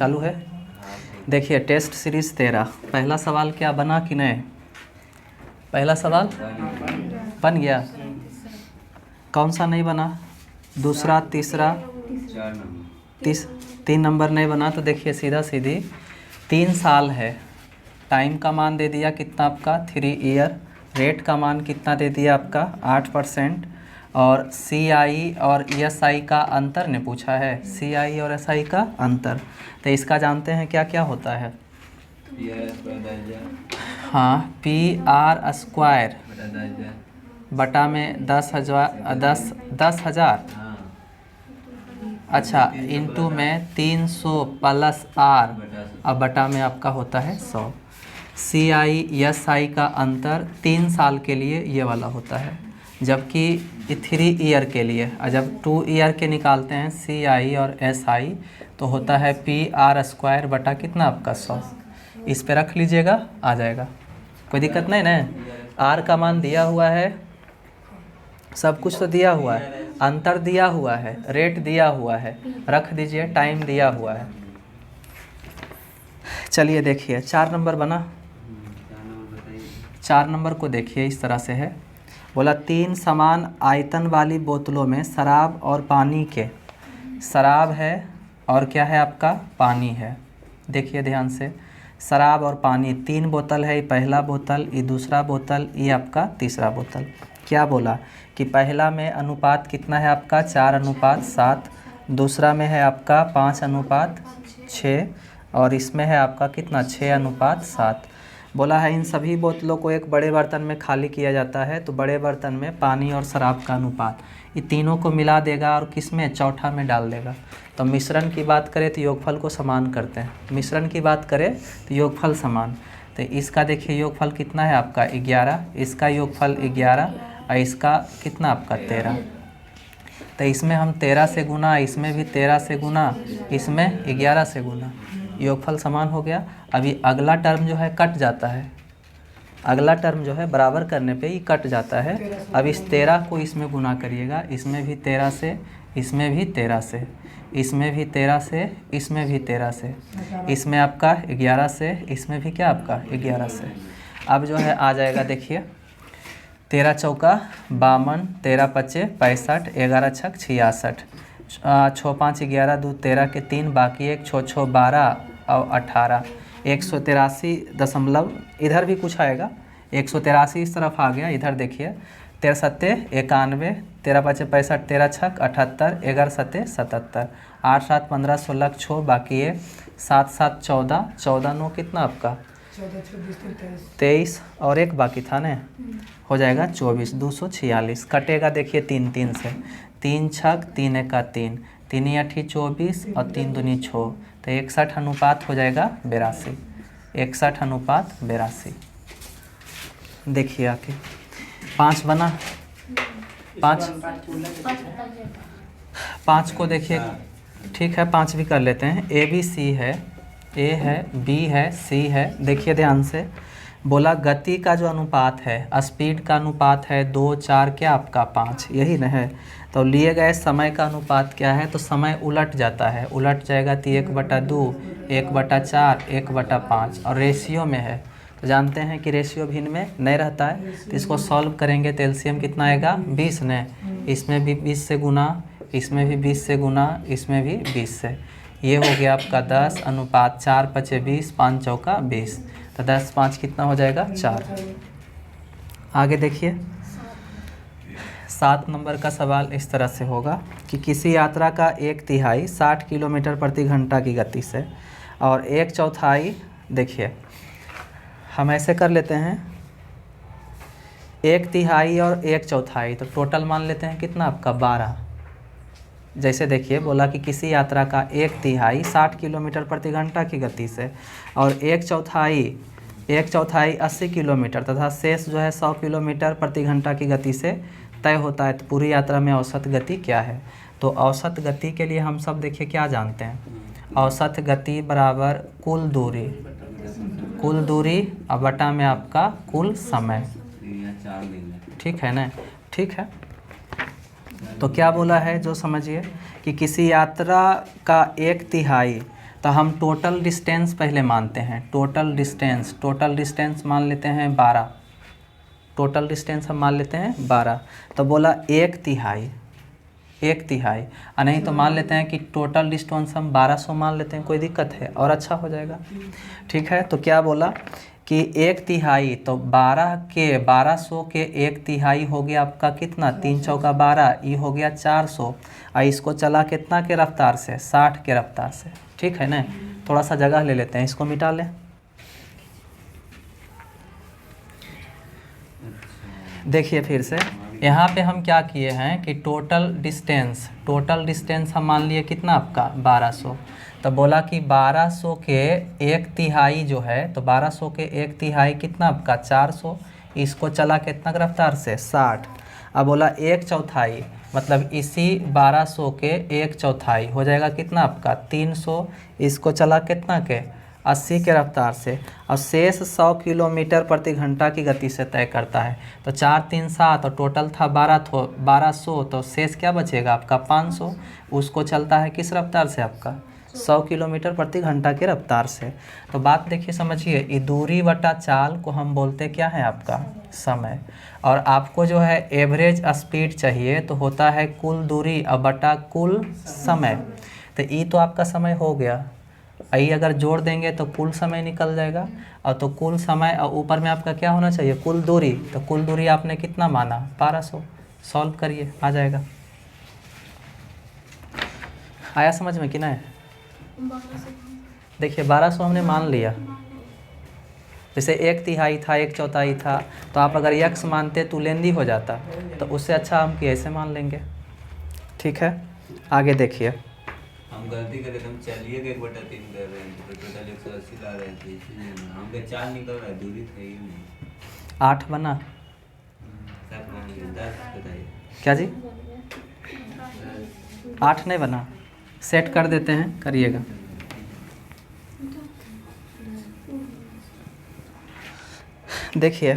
चालू है। देखिए टेस्ट सीरीज 13, पहला सवाल क्या बना कि नहीं? पहला सवाल बन गया। कौन सा नहीं बना? दूसरा, तीसरा, 3 नंबर नहीं बना। तो देखिए सीधा सीधी 3 साल है, टाइम का मान दे दिया कितना आपका 3 ईयर, रेट का मान कितना दे दिया आपका 8%, और CI और SI का अंतर ने पूछा है, CI और SI का अंतर। तो इसका जानते हैं क्या क्या होता है? हाँ, PR² बटा में 10,000 अच्छा इंटू में 300 प्लस R अब बटा में आपका होता है 100। CI SI का अंतर 3 साल के लिए ये वाला होता है, जबकि 3 ईयर के लिए, जब 2 ईयर के निकालते हैं CI और SI तो होता है PR² बटा कितना आपका 100। इस पे रख लीजिएगा, आ जाएगा, कोई दिक्कत नहीं ना। R का मान दिया हुआ है, सब कुछ तो दिया हुआ है, अंतर दिया हुआ है, रेट दिया हुआ है, रख दीजिए, टाइम दिया हुआ है। चलिए देखिए 4 नंबर बना। 4 नंबर को देखिए इस तरह से है, बोला 3 समान आयतन वाली बोतलों में शराब और पानी के, शराब है और क्या है आपका पानी है। देखिए ध्यान से, शराब और पानी 3 बोतल है, ये पहला बोतल, ये दूसरा बोतल, ये आपका तीसरा बोतल। क्या बोला कि पहला में अनुपात कितना है आपका 4:7, दूसरा में है आपका 5:6 और इसमें है आपका कितना 6:7। बोला है इन सभी बोतलों को एक बड़े बर्तन में खाली किया जाता है, तो बड़े बर्तन में पानी और शराब का अनुपात, ये तीनों को मिला देगा और किस में चौथा में डाल देगा। तो मिश्रण की बात करें तो योगफल को समान करते हैं, मिश्रण की बात करें तो योगफल समान। तो इसका देखिए योगफल कितना है आपका 11, इसका योगफल 11 और इसका कितना आपका 13। तो इसमें हम 13 से गुना, इसमें भी 13 से गुना, इसमें 11 से गुना, योगफल समान हो गया। अभी अगला टर्म जो है कट जाता है, अगला टर्म जो है बराबर करने पे ही कट जाता है। अब इस 13 को इसमें गुना करिएगा, इसमें भी 13 से, इसमें भी 13 से, इसमें भी 13 से, इसमें भी 13 से, इसमें आपका 11 से, इसमें भी क्या आपका 11 से। अब जो है आ जाएगा देखिए 13 चौका 52, 13 पचे 65, 11 छक 66, 6 5 11, 2 13 के 3, बाकी 1 6 6 12 और 18, 183 इधर भी कुछ आएगा, 183 इस तरफ आ गया। इधर देखिए 13 सत्ते 91, 13 पचे 65, 13 छक 78, 11 सत्ते 77, 8 7 15 16 6, बाकी 7 7 14, 14 9 कितना आपका 23 और एक बाकी था ना, हो जाएगा 24, 246 कटेगा। देखिए 3 3 से, 3 छक 3 एका 3, 3 8 24 और 3 दूनी 6, तो 61 अनुपात हो जाएगा 82, 61 अनुपात 82। देखिए आके 5 बना, 5 को देखिए, ठीक है 5 भी कर लेते हैं। ABC है, A है, B है, C है। देखिए ध्यान से, बोला गति का जो अनुपात है, स्पीड का अनुपात है 2 4 क्या आपका 5, यही न है। तो लिए गए समय का अनुपात क्या है, तो समय उलट जाता है, उलट जाएगा तो 1/2, 1/4, 1/5 और रेशियो में है। तो जानते हैं कि रेशियो भिन्न में नहीं रहता है, तो इसको सॉल्व करेंगे तो एलसीएम कितना आएगा 20 ने, इसमें भी 20 से गुना, इसमें भी 20 से गुना, इसमें भी 20 से, ये हो गया आपका 10 अनुपात 4 पचे 20, 5 चौका 20, तो 10 5 कितना हो जाएगा 4। आगे देखिए 7 नंबर का सवाल इस तरह से होगा कि किसी यात्रा का 1/3 60 किलोमीटर प्रति घंटा की गति से और 1/4, देखिए हम ऐसे कर लेते हैं 1/3 और 1/4, तो टोटल मान लेते हैं कितना आपका 12। जैसे देखिए बोला कि किसी यात्रा का 1/3 60 किलोमीटर प्रति घंटा की गति से और 1/4 80 किलोमीटर तथा शेष जो है 100 किलोमीटर प्रति घंटा की गति से तय होता है, तो पूरी यात्रा में औसत गति क्या है। तो औसत गति के लिए हम सब देखिए क्या जानते हैं, औसत गति बराबर कुल दूरी, कुल दूरी और बटा में आपका कुल समय, ठीक है ना, ठीक है। तो क्या बोला है जो समझिए कि किसी यात्रा का 1/3 तो हम टोटल डिस्टेंस पहले मानते हैं। टोटल डिस्टेंस मान लेते हैं 12। टोटल डिस्टेंस हम मान लेते हैं 12। तो बोला 1/3 और नहीं तो मान लेते हैं कि टोटल डिस्टेंस हम 1200 मान लेते हैं, कोई दिक्कत है और अच्छा हो जाएगा। ठीक है, तो क्या बोला कि 1/3, तो 1200 के 1/3 हो गया आपका कितना, 3 चौका 12, ये हो गया 400। और इसको चला कितना के रफ्तार से, 60 के रफ्तार से। ठीक है ना, थोड़ा सा जगह ले लेते हैं, इसको मिटा लें। देखिए फिर से यहाँ पे हम क्या किए हैं कि टोटल डिस्टेंस हम मान लिए कितना आपका 1200। तो बोला कि 1200 के 1/3 जो है, तो 1200 के 1/3 कितना आपका 400, इसको चला कितना रफ्तार से 60। अब बोला 1/4 मतलब इसी 1200 के 1/4 हो जाएगा कितना आपका 300, इसको चला कितना के 80 के रफ्तार से। और शेष 100 किलोमीटर प्रति घंटा की गति से तय करता है। तो 4 3 7 और टोटल था 1200, तो शेष क्या बचेगा आपका 500। उसको चलता है किस रफ्तार से आपका 100 किलोमीटर प्रति घंटा के रफ्तार से। तो बात देखिए समझिए, ये दूरी बटा चाल को हम बोलते क्या है आपका समय। और आपको जो है एवरेज स्पीड चाहिए तो होता है कुल दूरी और बटा कुल समय। तो ये तो आपका समय हो गया, आई अगर जोड़ देंगे तो कुल समय निकल जाएगा। और तो कुल समय और ऊपर में आपका क्या होना चाहिए कुल दूरी। तो कुल दूरी आपने कितना माना 1200। सॉल्व करिए, आ जाएगा। आया समझ में कि नहीं। देखिए 1200 हमने मान लिया, जैसे 1/3 था 1/4 था, तो आप अगर यक्स मानते तो लेंदी हो जाता, तो उससे अच्छा हम कि ऐसे मान लेंगे। ठीक है, आगे देखिए। हम गलती करे तो हम चलिए 1/3 कर रहे हैं, तो टोटल 180 ला रहे थे, हम पे 4 निकल रहा है, दूरी थे ही नहीं। 8 बना 10 बताइए क्या जी, 8 नहीं बना, सेट कर देते हैं, करिएगा। देखिए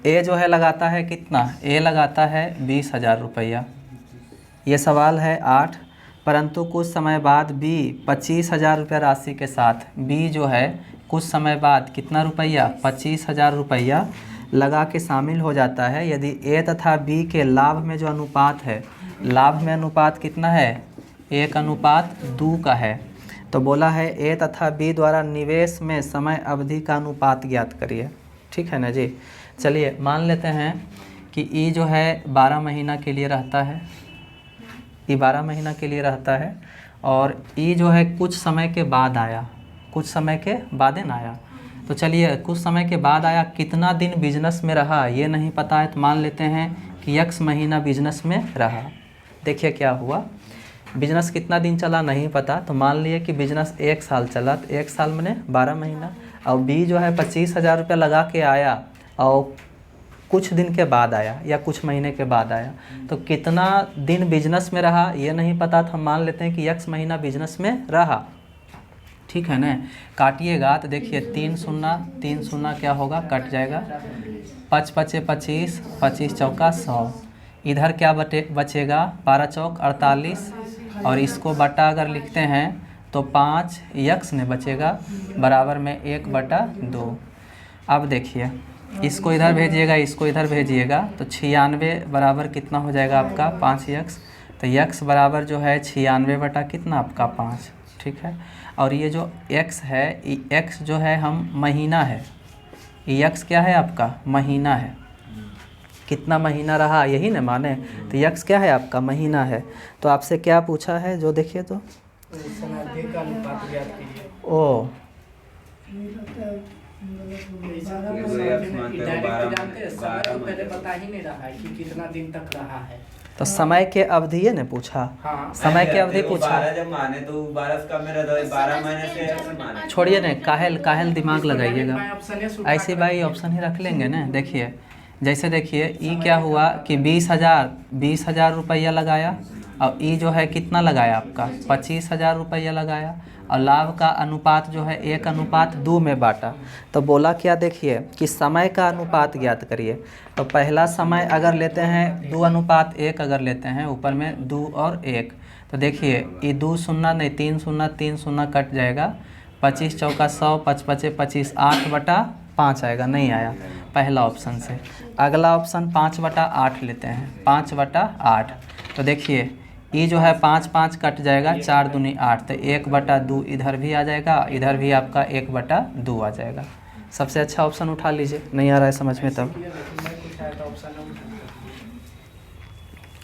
ए जो है लगाता है कितना, ए लगाता है 20,000 रुपया। ये सवाल है 8, परंतु कुछ समय बाद बी 25,000 रुपया राशि के साथ, बी जो है कुछ समय बाद कितना रुपया 25,000 रुपया लगा के शामिल हो जाता है यदि ए तथा बी के लाभ में जो अनुपात है, लाभ में अनुपात कितना है 1:2 का है। तो बोला है ए तथा बी द्वारा निवेश में समय अवधि का अनुपात ज्ञात करिए। ठीक है ना जी। चलिए मान लेते हैं कि ई जो है 12 महीना के लिए रहता है, ई 12 महीना के लिए रहता है, और ई जो है कुछ समय के बाद आया, कुछ समय के बाद ना आया। तो चलिए कुछ समय के बाद आया, कितना दिन बिजनेस में रहा ये नहीं पता है, तो मान लेते हैं कि x महीना बिजनेस में रहा। देखिए क्या हुआ, बिजनेस कितना दिन चला नहीं पता, तो मान लिए कि बिजनेस 1 साल चला, तो 1 साल मैंने 12 महीना। और बी जो है 25,000 रुपया लगा के आया और कुछ दिन के बाद आया या कुछ महीने के बाद आया, तो कितना दिन बिजनेस में रहा ये नहीं पता, तो हम मान लेते हैं कि x महीना बिजनेस में रहा। ठीक है ना, काटिएगा तो देखिए 3 शून्य क्या होगा, कट जाएगा, 5 पचे 25, 25 चौका 100, इधर क्या बचेगा 12 चौक 48, और इसको बटा अगर लिखते हैं तो 5 यक्स ने बचेगा बराबर में 1/2। अब देखिए इसको इधर भेजिएगा, इसको इधर भेजिएगा, तो 96 बराबर कितना हो जाएगा आपका 5 यक्स। तो यक्स बराबर जो है 96 बटा कितना आपका 5। ठीक है, और ये जो x है, ये x जो है हम महीना है, ये x क्या है आपका महीना है, कितना महीना रहा यही ना माने, तो x क्या है आपका महीना है। तो आपसे क्या पूछा है जो देखिए तो ओ तो समय के अवधि ने पूछा, हाँ। समय के अवधि पूछा, 12 जब माने तो 12 कम में रहता है, 12 महीने से x माने। छोड़िए ना, काहेल दिमाग लगाइएगा, ऐसे भाई ऑप्शन ही रख लेंगे ना। देखिए जैसे देखिए ई क्या हुआ कि 20,000 रुपया लगाया, और ई जो है कितना लगाया आपका 25,000 रुपया लगाया, और लाभ का अनुपात जो है 1:2 में बांटा। तो बोला क्या देखिए कि समय का अनुपात ज्ञात करिए। तो पहला समय अगर लेते हैं 2:1 अगर लेते हैं, ऊपर में 2 और 1, तो देखिए ये 2 शून्य नहीं 3 शून्य 3 शून्य कट जाएगा, 25 चौका 100, 5 पचे 25, 8/5 आएगा, नहीं आया पहला ऑप्शन से। अगला ऑप्शन 5/8 लेते हैं, 5/8। तो देखिए ये जो है 5 5 कट जाएगा, 4 दूनी 8, तो 1/2 इधर भी आ जाएगा, इधर भी आपका 1/2 आ जाएगा। सबसे अच्छा ऑप्शन उठा लीजिए, नहीं आ रहा है समझ में तब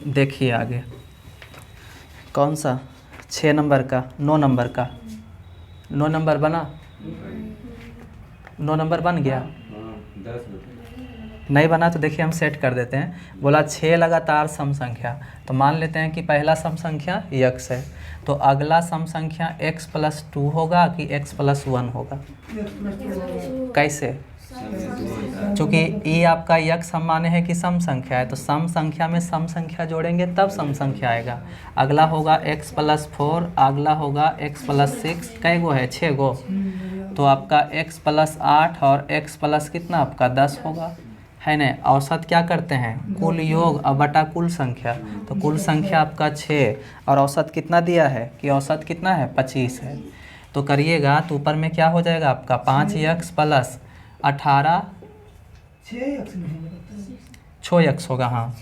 देखिए आगे कौन सा 6 नंबर का, 9 नंबर का, 9 नंबर बना, 9 नंबर बन गया। 10 नहीं बना तो देखिए हम सेट कर देते हैं। बोला 6 लगातार सम संख्या, तो मान लेते हैं कि पहला सम संख्या x है, तो अगला सम संख्या x+2 होगा कि x+1 होगा। कैसे? चूँकि ये आपका यक्स हम माने हैं कि सम संख्या है, तो सम संख्या में सम संख्या जोड़ेंगे तब सम संख्या आएगा। अगला होगा x+4, अगला होगा x+6, कै गो है 6 गो, तो आपका x+8 और x+ कितना आपका 10 होगा, है ना। औसत क्या करते हैं, कुल योग और बटा कुल संख्या, तो कुल संख्या आपका 6 और औसत कितना दिया है कि औसत कितना है 25 है। तो करिएगा तो ऊपर में क्या हो जाएगा आपका 5x + 18 6x होगा, हाँ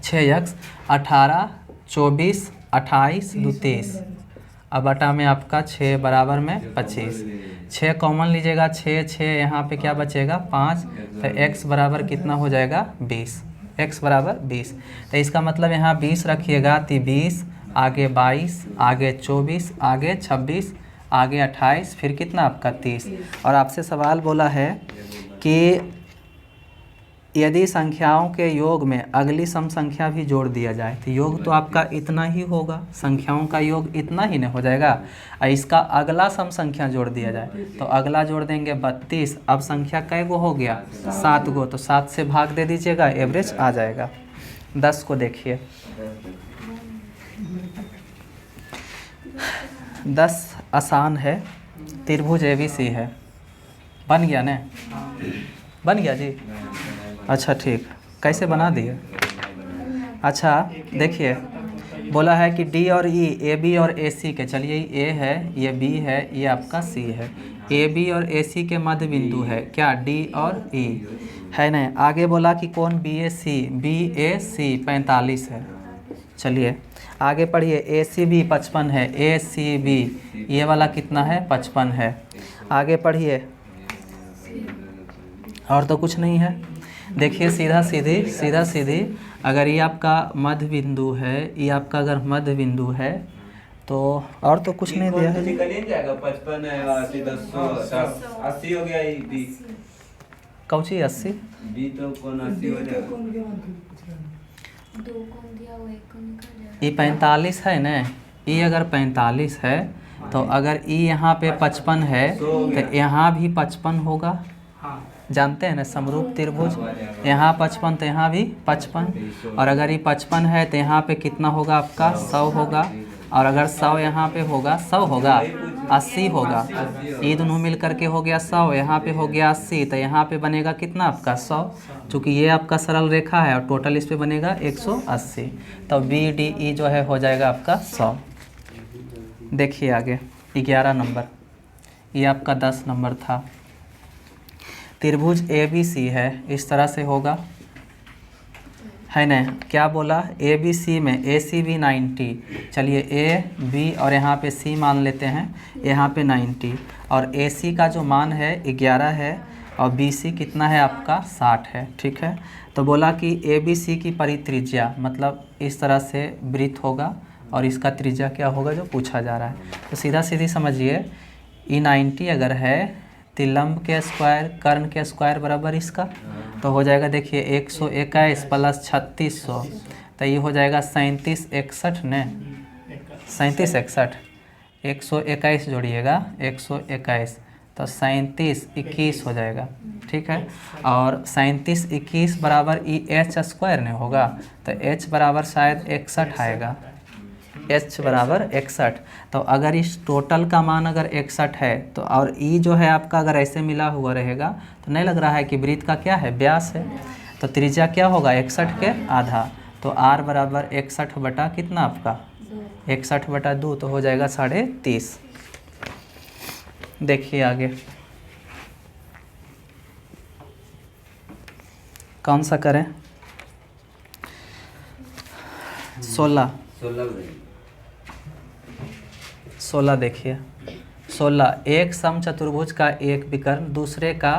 6x 18 24 28 2 23, अब बटा में आपका 6 बराबर में 25, 6 कॉमन लीजिएगा, 6 6 यहाँ पे क्या बचेगा 5, तो x बराबर कितना हो जाएगा 20, x बराबर 20। तो इसका मतलब यहाँ 20 रखिएगा, तो 20 आगे 22 आगे 24 आगे 26 आगे 28 फिर कितना आपका 30। और आपसे सवाल बोला है कि यदि संख्याओं के योग में अगली सम संख्या भी जोड़ दिया जाए, तो योग तो आपका इतना ही होगा, संख्याओं का योग इतना ही न हो जाएगा, और इसका अगला सम संख्या जोड़ दिया जाए तो अगला जोड़ देंगे 32। अब संख्या कै गो हो गया 7 गो, तो 7 से भाग दे दीजिएगा, एवरेज आ जाएगा। 10 को देखिए, 10 आसान है, त्रिभुज ABC है, बन गया ना, बन गया जी। अच्छा ठीक, कैसे बना दिए? अच्छा देखिए बोला है कि D और E, AB और AC के, चलिए ये A है ये B है ये आपका C है, AB और AC के मध्य बिंदु है क्या D और E है ना। आगे बोला कि कौन BAC 45 है। चलिए आगे पढ़िए, ACB 55 है, ACB ये वाला कितना है 55 है। आगे पढ़िए, और तो कुछ नहीं है। देखिए सीधा सीधी अगर ये आपका मध्य बिंदु है, ये आपका अगर मध्य बिंदु है तो और तो कुछ नहीं दिया है। निकल जाएगा 55 है 80 80 हो गया, ये बी कौची 80 बी तो कौन 80 हो जाएगा, ये 45 है ना, ये अगर 45 है तो अगर ये यहाँ पे 55 है तो यहाँ भी 55 होगा, जानते हैं ना समरूप त्रिभुज, यहाँ 55 तो यहाँ भी 55, और अगर ये 55 है तो यहाँ पे कितना होगा आपका 100 होगा, और अगर 100 यहाँ पे होगा 100 होगा 80 होगा, ये दोनों मिल करके हो गया 100, यहाँ पे हो गया 80, तो यहाँ पे बनेगा कितना आपका 100, चूँकि ये आपका सरल रेखा है और टोटल इस पे बनेगा 180, तो BDE जो है हो जाएगा आपका 100। देखिए आगे 11 नंबर, ये आपका 10 नंबर था। त्रिभुज ABC है, इस तरह से होगा, है ना। क्या बोला ABC में ACB 90, चलिए A B और यहाँ पे C मान लेते हैं, यहाँ पे 90, और AC का जो मान है 11 है और BC कितना है आपका 60 है, ठीक है। तो बोला कि ABC की परित्रिज्या, मतलब इस तरह से वृत्त होगा और इसका त्रिज्या क्या होगा जो पूछा जा रहा है। तो सीधा सीधी समझिए, E 90 अगर है तो लंब के स्क्वायर कर्ण के स्क्वायर बराबर इसका, तो हो जाएगा देखिए 121 + 3600, तो ये हो जाएगा 37 61 ने, 37 61 121 जोड़िएगा 121, तो 37 21 हो जाएगा, ठीक है। और 37 21 बराबर H² ने होगा, तो H बराबर शायद 61 आएगा, H बराबर 61। तो अगर इस टोटल का मान अगर 61 है तो, और E जो है आपका अगर ऐसे मिला हुआ रहेगा तो नहीं लग रहा है कि वृत्त का क्या है व्यास है, तो त्रिज्या क्या होगा 61 के आधा, तो R बराबर 61 बटा कितना आपका 61 बटा 2, तो हो जाएगा 30.5। देखिए आगे कौन सा करें? 16 16 देखिए 16 एक सम चतुर्भुज का एक विकर्ण दूसरे का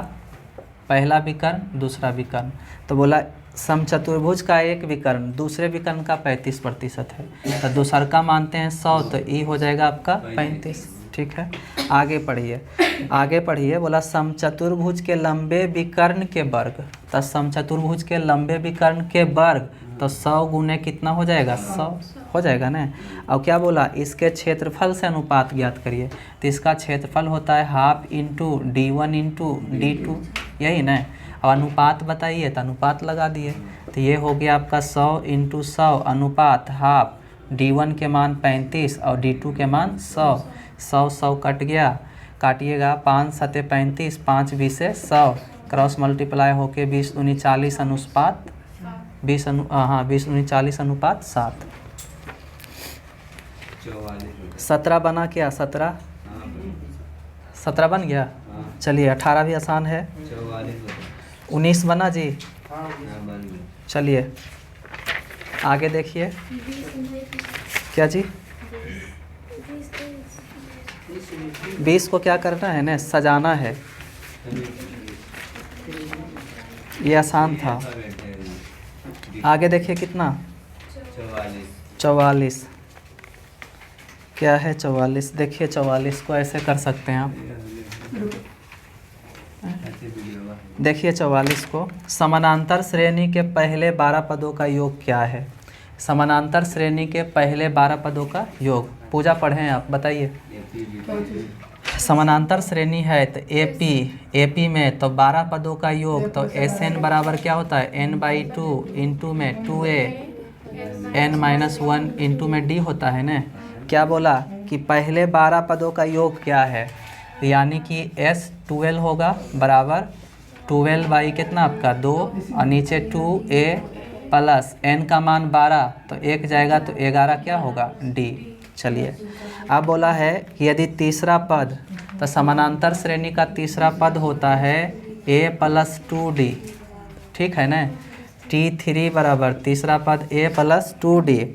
पहला विकर्ण दूसरा विकर्ण। तो बोला सम चतुर्भुज का एक विकर्ण दूसरे विकर्ण का 35% है, तो दूसर का मानते हैं 100, तो ई हो जाएगा आपका 35। ठीक है, आगे पढ़िए बोला समचतुर्भुज के लंबे विकर्ण के वर्ग। तो समचतुर्भुज के लंबे विकर्ण के वर्ग तो 100 गुने कितना हो जाएगा? 100 हो जाएगा ना। और क्या बोला? इसके क्षेत्रफल से अनुपात ज्ञात करिए। तो इसका क्षेत्रफल होता है half into D1 into D2, यही ना। अब अनुपात बताइए, तो अनुपात लगा दिए। तो ये हो गया आपका 100 इंटू 100 अनुपात हाफ, D1 के मान 35 और D2 के मान 100। 100 कट गया, काटिएगा 5 7 35, 5 20 100, क्रॉस मल्टीप्लाई होके 20 दूनी 40 अनुपात 20 दूनी 40 अनुपात 7। 17 बना क्या? 17 बन गया। चलिए 18 भी आसान है। 19 बना जी। चलिए आगे देखिए क्या जी? 20 को क्या करना है ना? सजाना है। ये आसान था। आगे देखिए कितना? 44। क्या है 44? देखिए 44 को ऐसे कर सकते हैं आप। देखिए 44 को समानांतर श्रेणी के पहले 12 पदों का योग क्या है? समानांतर श्रेणी के पहले 12 पदों का योग। पूजा पढ़ें आप, बताइए। समानांतर श्रेणी है तो AP में तो 12 पदों का योग तो SN बराबर क्या होता है? n/2 इंटू में 2A n-1 इंटू में D होता है ना। क्या बोला कि पहले 12 पदों का योग क्या है? यानी कि S12 होगा बराबर 12 बाई कितना आपका 2 और नीचे 2A प्लस n का मान 12 तो 1 जाएगा तो 11 क्या होगा? D। चलिए अब बोला है कि यदि तीसरा पद, तो समानांतर श्रेणी का तीसरा पद होता है A प्लस 2D। ठीक है ना। T3 बराबर तीसरा पद A प्लस 2D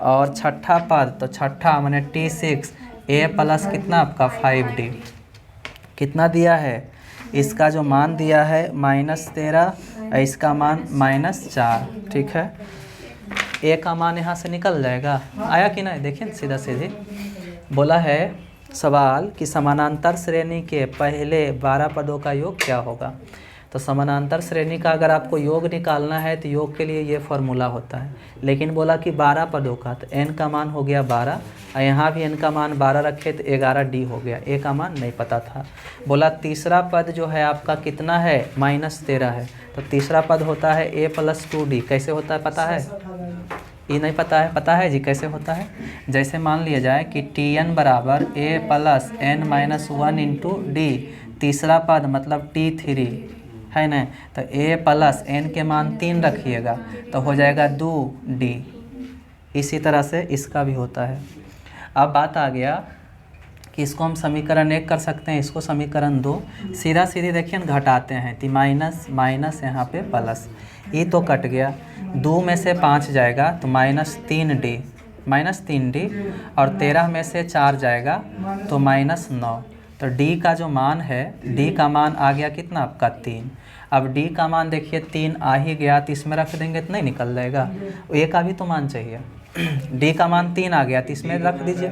और छठा पद तो छठा माने T6 A प्लस कितना आपका 5D। कितना दिया है? इसका जो मान दिया है -13 और इसका मान -4। ठीक है, A का मान यहाँ से निकल जाएगा। आया कि नहीं? देखिए सीधा सीधे बोला है सवाल कि समानांतर श्रेणी के पहले 12 पदों का योग क्या होगा। तो समानांतर श्रेणी का अगर आपको योग निकालना है तो योग के लिए ये फॉर्मूला होता है। लेकिन बोला कि 12 पदों का, तो n का मान हो गया 12 और यहाँ भी n का मान 12 रखे तो 11D हो गया। A का मान नहीं पता था। बोला तीसरा पद जो है आपका कितना है? -13 है। तो तीसरा पद होता है A प्लस 2D। कैसे होता है पता है? ये नहीं पता है? पता है जी कैसे होता है? जैसे मान लिया जाए कि Tn बराबर A plus n-1 into D, तीसरा पद मतलब T3 है ना। तो A प्लस n के मान 3 रखिएगा तो हो जाएगा 2D। इसी तरह से इसका भी होता है। अब बात आ गया कि इसको हम समीकरण 1 कर सकते हैं, इसको समीकरण 2। सीधा सीधी देखिए न घटाते हैं तो माइनस माइनस यहाँ पे प्लस, ये तो कट गया। 2 में से 5 जाएगा तो -3D और 13 में से 4 जाएगा तो -9। तो D का जो मान है, D का मान आ गया कितना आपका 3। अब D का मान देखिए 3 आ ही गया तो इसमें रख देंगे तो नहीं निकल जाएगा। A का भी तो मान चाहिए। D का मान 3 आ गया तो इसमें रख दीजिए।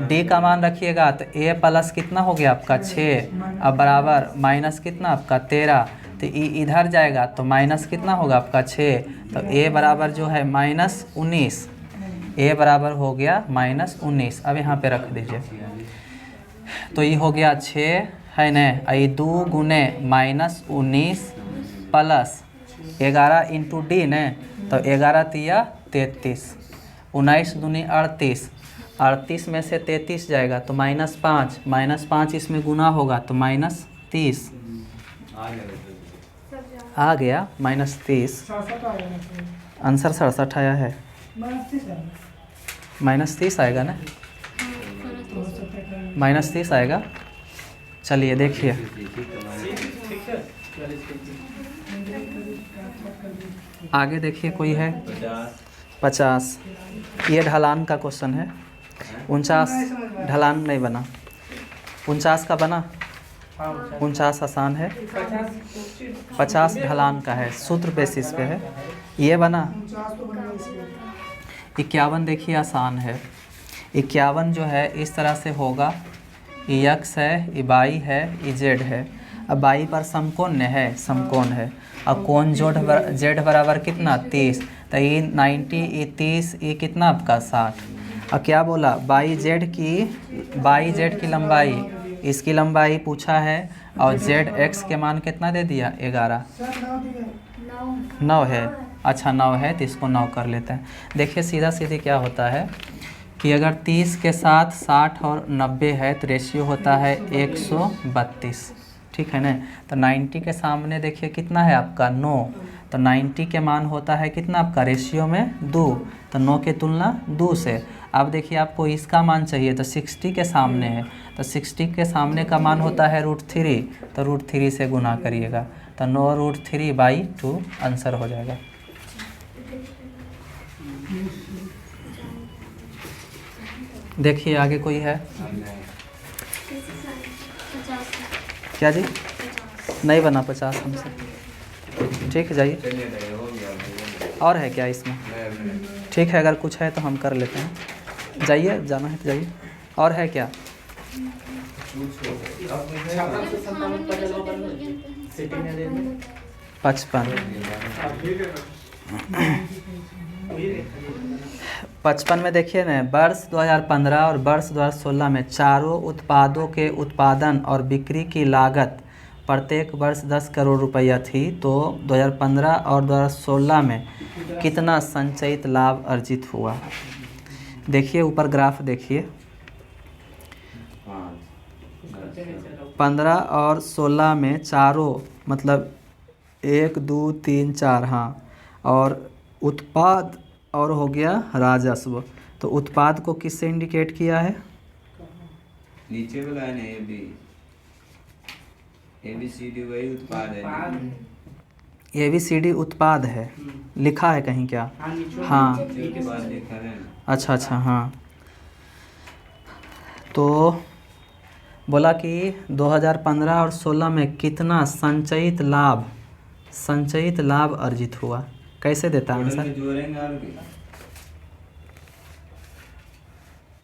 D का मान रखिएगा तो A प्लस कितना हो गया आपका 6 अब बराबर माइनस कितना आपका 13, तो E इधर जाएगा तो माइनस कितना होगा आपका 6, तो A बराबर जो है -19। A बराबर हो गया -19। अब यहाँ पे रख दीजिए तो ये हो गया 6 है न। ये 2 गुने -19 प्लस 11 इंटू D न, तो 11 तिया 33, 19 दूनी 38, 38 में से 33 जाएगा तो -5 इसमें गुना होगा तो -30 आ गया -30। आंसर 67 आया है। -30 आएगा ना, -30 आएगा। चलिए देखिए, आगे देखिए कोई है 50। ये ढलान का क्वेश्चन है। 49 ढलान नहीं बना, 49 का बना। 49 आसान है, 50 ढलान का है, सूत्र बेसिस पे है। ये बना 51। देखिए आसान है। 51 जो है इस तरह से होगा, ये x है, ये y है, ये z है। अब y पर समकोण है, समकोण है। अब कोण z बराबर कितना 30, तो ये 90, ये 30, ये कितना आपका 60। अब क्या बोला YZ की लंबाई, इसकी लंबाई पूछा है और ZX के मान कितना दे दिया 11, 9 है। अच्छा 9 है तो इसको 9 कर लेते हैं। देखिए सीधा सीधे क्या होता है कि अगर 30 के साथ 60 और 90 है तो रेशियो होता है 132, ठीक है ना। तो 90 के सामने देखिए कितना है आपका 9, तो 90 के मान होता है कितना आपका रेशियो में 2, तो 9 के तुलना 2 से। अब देखिए आपको इसका मान चाहिए तो 60 के सामने है, तो 60 के सामने का मान होता है √3, तो √3 से गुना करिएगा, तो 9√3/2 आंसर हो जाएगा। देखिए आगे कोई है क्या जी? नहीं बना 50 हमसे, ठीक है जाइए। और है क्या इसमें? ठीक है, अगर कुछ है तो हम कर लेते हैं। जाइए, जाना है तो जाइए। और है क्या? 55 में देखिए ना, वर्ष 2015 और वर्ष 2016 में चारों उत्पादों के उत्पादन और बिक्री की लागत प्रत्येक वर्ष 10 करोड़ रुपया थी, तो 2015 और 2016 में कितना संचयित लाभ अर्जित हुआ? देखिए ऊपर ग्राफ देखिए, 15 और 16 में चारों मतलब 1 2 3 4, हाँ, और उत्पाद और हो गया राजस्व। तो उत्पाद को किससे इंडिकेट किया है? नीचे वाला है ना, ABCD वही उत्पाद है। ABCD उत्पाद है, लिखा है कहीं क्या? हाँ, अच्छा अच्छा, हाँ। तो बोला कि 2015 और 16 में कितना संचयित लाभ अर्जित हुआ। कैसे देता है आंसर?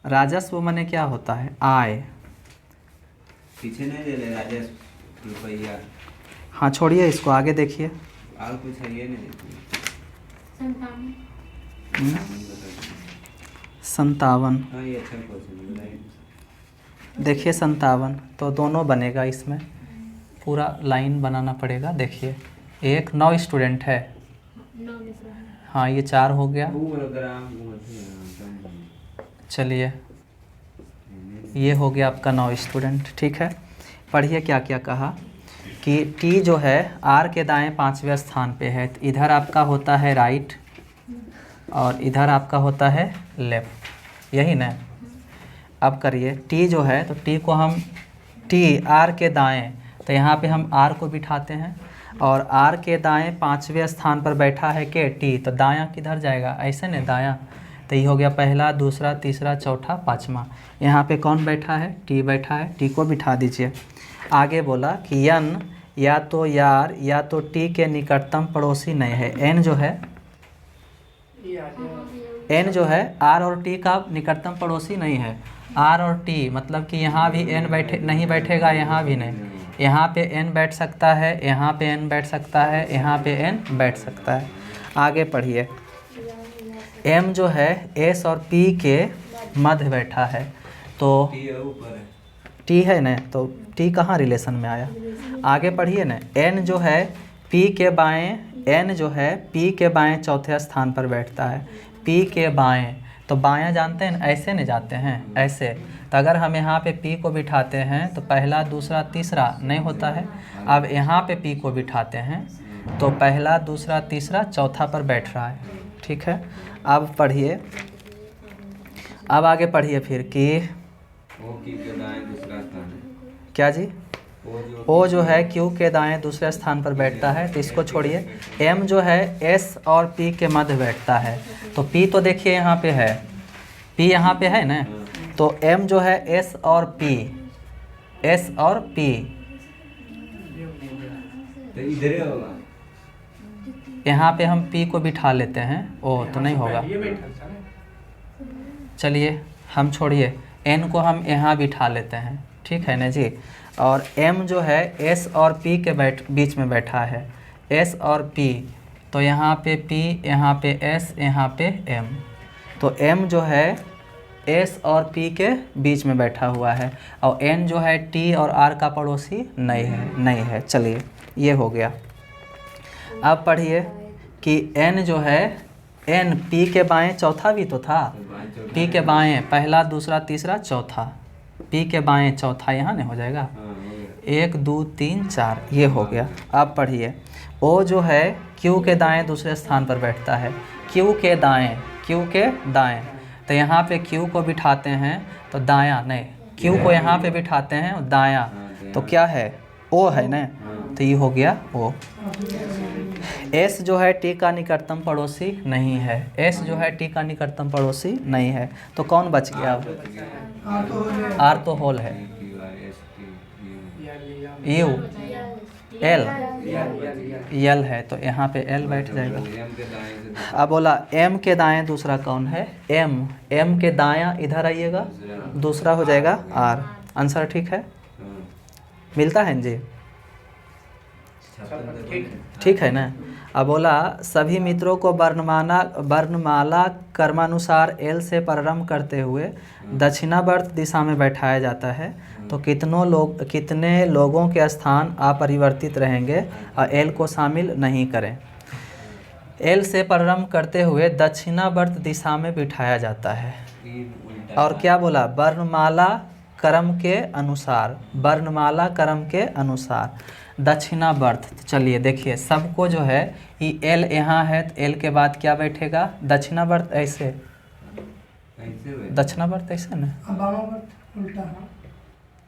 राजस्व माने क्या होता है? आय। पीछे नहीं दे रहे राजस्व रुपया। हाँ छोड़िए इसको, आगे देखिए। और कुछ है ये नहीं? 57। हाँ ये अच्छा क्वेश्चन है। देखिए 57 तो दोनों बनेगा, इसमें पूरा लाइन बनाना पड़ेगा। देखिए एक 9 स्टूडेंट है, हाँ ये 4 हो गया। चलिए ये हो गया आपका 9 स्टूडेंट, ठीक है। पढ़िए क्या क्या कहा कि T जो है R के दाएं 5वें स्थान पे है, तो इधर आपका होता है राइट और इधर आपका होता है लेफ्ट, यही ना। अब करिए T जो है, तो T को हम R के दाएं, तो यहाँ पे हम R को बिठाते हैं और R के दाएं 5वें स्थान पर बैठा है के T, तो दायां किधर जाएगा? ऐसे न दायां। तो ये हो गया पहला, दूसरा, तीसरा, चौथा, पाँचवा। यहाँ पे कौन बैठा है? T बैठा है, T को बिठा दीजिए। आगे बोला कि N या तो यार या तो T के निकटतम पड़ोसी नहीं है। N जो है R और T का निकटतम पड़ोसी नहीं है। R और T मतलब कि यहाँ भी N नहीं बैठेगा, यहाँ भी नहीं। यहाँ पे N बैठ सकता है, यहाँ पे N बैठ सकता है, यहाँ पे N बैठ सकता है। आगे पढ़िए, M जो है S और P के मध्य बैठा है, तो T है ना, तो T कहाँ रिलेशन में आया? आगे पढ़िए ना, N जो है P के बाएं चौथे स्थान पर बैठता है। P के बाएं, तो बायां जानते हैं, ऐसे नहीं जाते हैं, ऐसे। तो अगर हम यहाँ पे P को बिठाते हैं तो पहला, दूसरा, तीसरा नहीं होता है। अब यहाँ पे P को बिठाते हैं तो पहला, दूसरा, तीसरा, चौथा पर बैठ रहा है, ठीक है। अब पढ़िए, अब आगे पढ़िए फिर कि क्या जी? ओ जो है क्यू के दाएं दूसरे स्थान पर बैठता है, तो इसको छोड़िए। एम जो है एस और पी के मध्य बैठता है, तो पी तो देखिए यहाँ पे है, पी यहाँ पे है ना, तो एम जो है एस और पी, एस और पी, तो इधर ही होगा। यहाँ पे हम पी को बिठा लेते हैं, ओ तो नहीं होगा, चलिए हम छोड़िए, एन को हम यहाँ बिठा लेते हैं, ठीक है ना जी। और एम जो है एस और पी के बीच में बैठा है, एस और पी, तो यहाँ पे पी, यहाँ पे एस, यहाँ पे एम, तो एम जो है एस और पी के बीच में बैठा हुआ है, और एन जो है टी और आर का पड़ोसी नहीं है। चलिए ये हो गया। अब पढ़िए कि एन जो है, एन पी के बाएं चौथा भी तो था, पी के बाएं पहला दूसरा तीसरा चौथा, पी के बाएं चौथा यहाँ नहीं हो जाएगा, 1 2 3 4 ये हो गया। अब पढ़िए, ओ जो है क्यू के दाएं दूसरे स्थान पर बैठता है, क्यू के दाएं, तो यहाँ पे क्यू को बिठाते हैं तो दायां, नहीं क्यू को यहाँ पे बिठाते हैं और दायां, तो क्या है ओ है ना, तो ये हो गया ओ। एस जो है टी का निकटतम पड़ोसी नहीं है, एस जो है टी का निकटतम पड़ोसी नहीं है, तो कौन बच गया, आर तो होल है, यू एल यल है, तो यहाँ पे एल बैठ जाएगा। अब बोला एम के दाएं दूसरा कौन है, एम के दायां इधर आइएगा, दूसरा हो जाएगा आर। आंसर ठीक है, मिलता है जी, ठीक है ना। अब बोला सभी मित्रों को वर्णमाला क्रमानुसार एल से प्रारंभ करते हुए दक्षिणावर्त दिशा में बैठाया जाता है, तो कितने लोगों के स्थान अपरिवर्तित रहेंगे और एल को शामिल नहीं करें। एल से प्रारंभ करते हुए दक्षिणावर्त दिशा में बिठाया जाता है, और क्या बोला, वर्णमाला क्रम के अनुसार दक्षिणावर्त। चलिए देखिए, सबको जो है ये एल यहाँ है, तो एल के बाद क्या बैठेगा, दक्षिणावर्त, ऐसे दक्षिणावर्त ऐसे ना,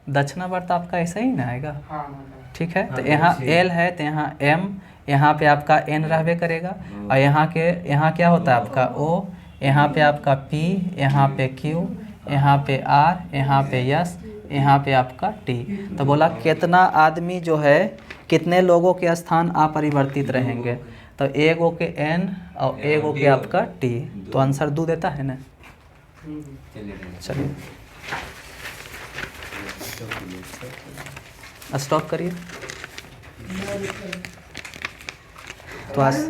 दक्षिणावर्त आपका ऐसे ही ना आएगा, ठीक है। तो यहाँ एल है, तो यहाँ एम, यहाँ पे आपका एन रहबे करेगा, और यहाँ क्या होता है आपका ओ, यहाँ पे आपका पी, यहाँ पे क्यू, यहाँ पे आर, यहाँ पे यस, यहाँ पे आपका टी। तो बोला कितना आदमी जो है, कितने लोगों के स्थान अपरिवर्तित रहेंगे, तो एगो के एन और एगो के आपका टी, तो आंसर 2 देता है ना। चलिए स्टॉप करिए। तो आज